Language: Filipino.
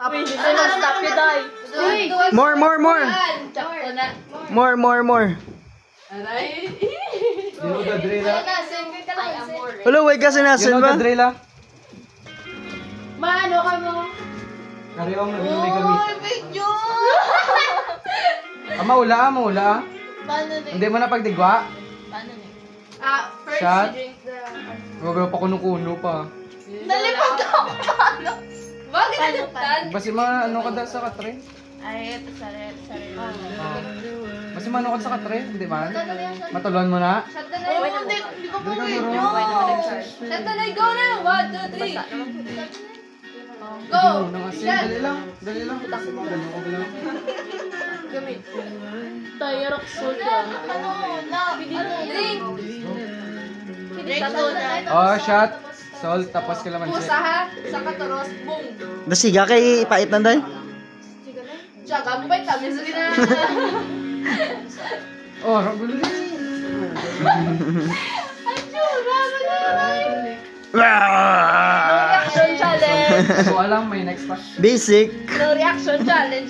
Dito na stop you, Day. More. More. Aray. Yung Drela. Hello, wait ka sinasin ba? Drela. Maano ka mo? Kariwang na may gamit. Video! Maula. Paano na Hindi mo na pagdigwa. Paano na first Shot. you drink the... Huwag pa kuno-kuno pa. Nalipad ako paano? Bakit nalipad? Basi ano ka da sa katre? Ay, ito sari. Basi ano ka sa katre? Hindi man? Matulon mo na? Shot na na. Hindi ko po Hindi ka video. Shot na na. Go na. 1, 2, 3. Go! Shot! Dali lang. Gamit. Tayo rock salt ka. Drink! Drink na. Oh, shot. Salt, tapos kalamansi. Pusa ha? Sa katoros. Boom! Dasiga kay ipait nanday. Siya, gambay. Tami sa gina. Oh, ragulo din. Reaction challenge! So, alam, may next pa. Basic. No reaction challenge.